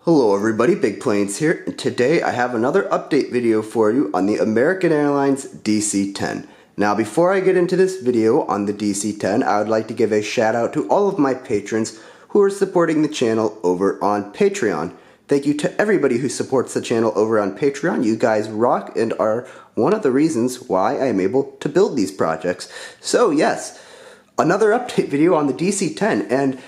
Hello everybody, BigPlanes here, and today I have another update video for you on the American Airlines DC-10. Now before I get into this video on the DC-10, I would like to give a shout out to all of my patrons who are supporting the channel over on Patreon. Thank you to everybody who supports the channel over on Patreon. You guys rock and are one of the reasons why I am able to build these projects. So yes, another update video on the DC-10, and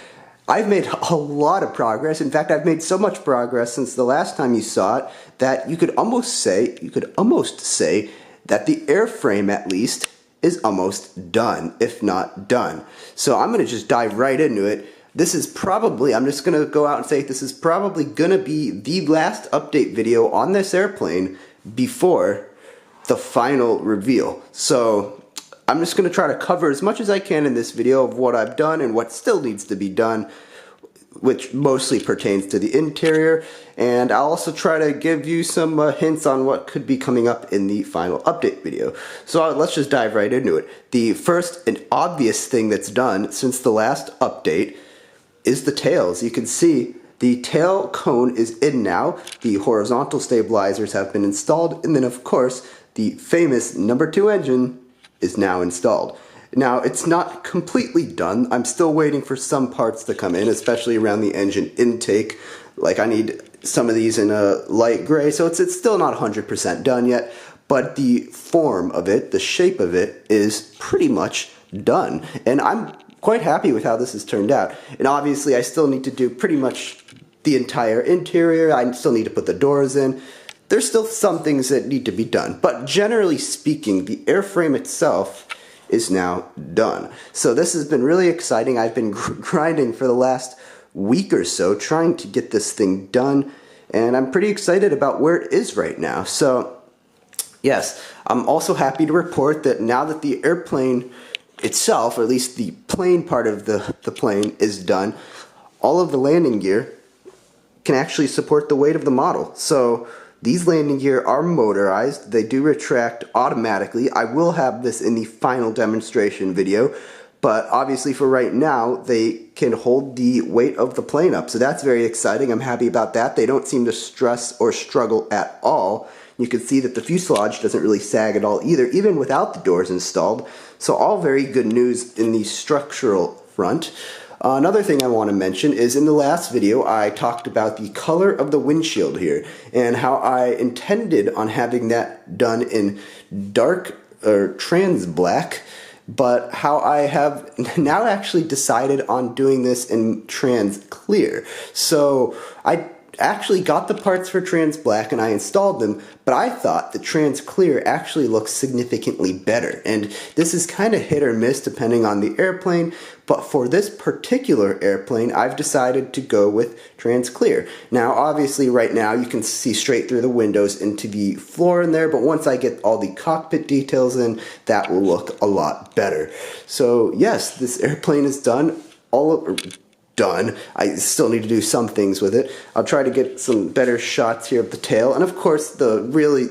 I've made a lot of progress. In fact, I've made so much progress since the last time you saw it that you could almost say that the airframe at least is almost done, if not done. So I'm going to just dive right into it. This is probably, I'm just going to go out and say this is probably going to be the last update video on this airplane before the final reveal. So I'm just going to try to cover as much as I can in this video of what I've done and what still needs to be done, which mostly pertains to the interior, and I'll also try to give you some hints on what could be coming up in the final update video. So let's just dive right into it. The first and obvious thing that's done since the last update is the tails. You can see the tail cone is in now, the horizontal stabilizers have been installed, and then of course the famous number 2 engine is now installed. Now, it's not completely done. I'm still waiting for some parts to come in, especially around the engine intake. Like, I need some of these in a light gray, so it's still not 100% done yet, but the form of it, the shape of it, is pretty much done. And I'm quite happy with how this has turned out. And obviously, I still need to do pretty much the entire interior. I still need to put the doors in. There's still some things that need to be done, but generally speaking, the airframe itself is now done. So this has been really exciting. I've been grinding for the last week or so trying to get this thing done, and I'm pretty excited about where it is right now. So yes, I'm also happy to report that now that the airplane itself, or at least the plane part of the plane, is done, all of the landing gear can actually support the weight of the model. So these landing gear are motorized. They do retract automatically. I will have this in the final demonstration video, but obviously for right now, they can hold the weight of the plane up. So that's very exciting. I'm happy about that. They don't seem to stress or struggle at all. You can see that the fuselage doesn't really sag at all either, even without the doors installed. So all very good news in the structural front. Another thing I want to mention is in the last video I talked about the color of the windshield here and how I intended on having that done in dark or trans black, but how I have now actually decided on doing this in trans clear. So I actually got the parts for trans black and I installed them, but I thought the trans clear actually looks significantly better, and this is kind of hit or miss depending on the airplane, but for this particular airplane I've decided to go with trans clear. Now obviously right now you can see straight through the windows into the floor in there, but once I get all the cockpit details in, that will look a lot better. So yes, this airplane is done. Done. I still need to do some things with it. I'll try to get some better shots here of the tail, and of course the really,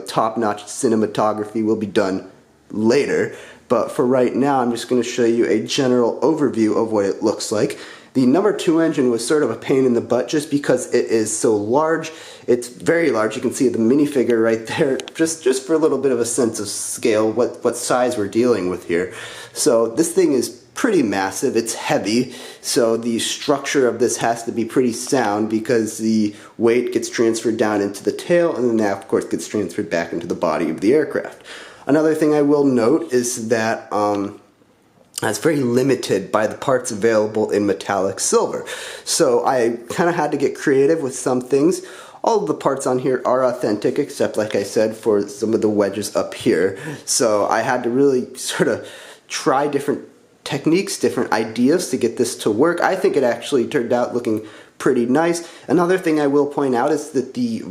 top-notch cinematography will be done later, but for right now I'm just going to show you a general overview of what it looks like. The number 2 engine was sort of a pain in the butt just because it is so large. It's very large. You can see the minifigure right there, just for a little bit of a sense of scale, what size we're dealing with here. So this thing is pretty massive. It's heavy, so the structure of this has to be pretty sound because the weight gets transferred down into the tail, and then that of course gets transferred back into the body of the aircraft. Another thing I will note is that it's very limited by the parts available in metallic silver. So I kind of had to get creative with some things. All of the parts on here are authentic, except, like I said, for some of the wedges up here. So I had to really sort of try different techniques, different ideas to get this to work. I think it actually turned out looking pretty nice. Another thing I will point out is that the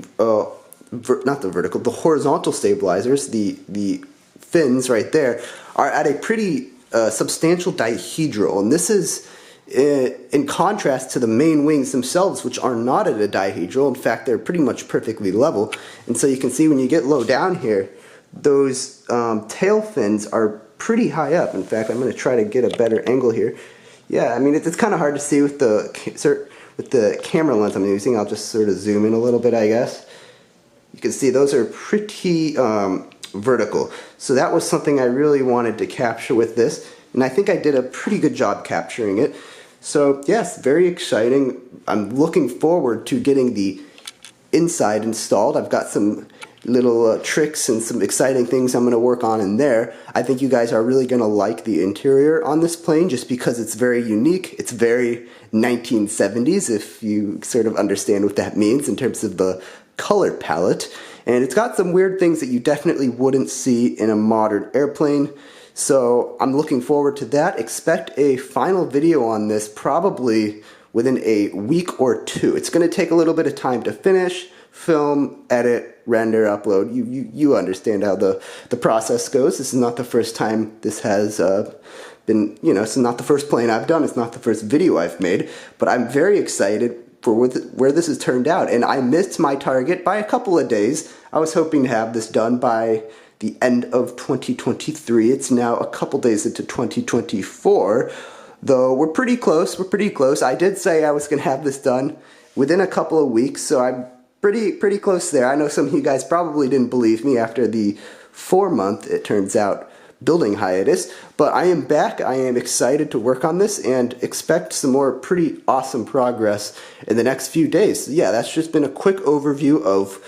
horizontal stabilizers, the fins right there, are at a pretty substantial dihedral, and this is in contrast to the main wings themselves, which are not at a dihedral. In fact, they're pretty much perfectly level, and so you can see when you get low down here, those tail fins are pretty high up. In fact, I'm going to try to get a better angle here. Yeah, I mean, it's kind of hard to see with with the camera lens I'm using. I'll just sort of zoom in a little bit, I guess. You can see those are pretty vertical. So that was something I really wanted to capture with this, and I think I did a pretty good job capturing it. So yes, very exciting. I'm looking forward to getting the inside installed. I've got some little tricks and some exciting things I'm going to work on in there. I think you guys are really going to like the interior on this plane just because it's very unique. It's very 1970s, if you sort of understand what that means in terms of the color palette. And it's got some weird things that you definitely wouldn't see in a modern airplane. So I'm looking forward to that. Expect a final video on this probably within a week or two. It's going to take a little bit of time to finish, film, edit, render, upload. You understand how the process goes. This is not the first time this has been, this is not the first plane I've done. It's not the first video I've made, but I'm very excited for where this has turned out. And I missed my target by a couple of days. I was hoping to have this done by the end of 2023. It's now a couple days into 2024, though we're pretty close. I did say I was going to have this done within a couple of weeks, so I'm pretty close there. I know some of you guys probably didn't believe me after the 4-month, it turns out, building hiatus, but I am back. I am excited to work on this and expect some more pretty awesome progress in the next few days. So yeah, that's just been a quick overview of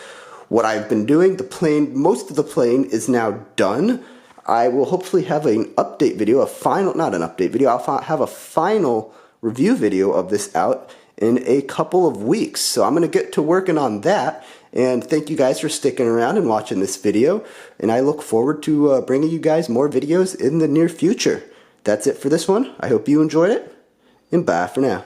what I've been doing. The plane, most of the plane is now done. I will hopefully have an update video, I'll have a final review video of this out in a couple of weeks. So I'm going to get to working on that. And thank you guys for sticking around and watching this video. And I look forward to bringing you guys more videos in the near future. That's it for this one. I hope you enjoyed it. And bye for now.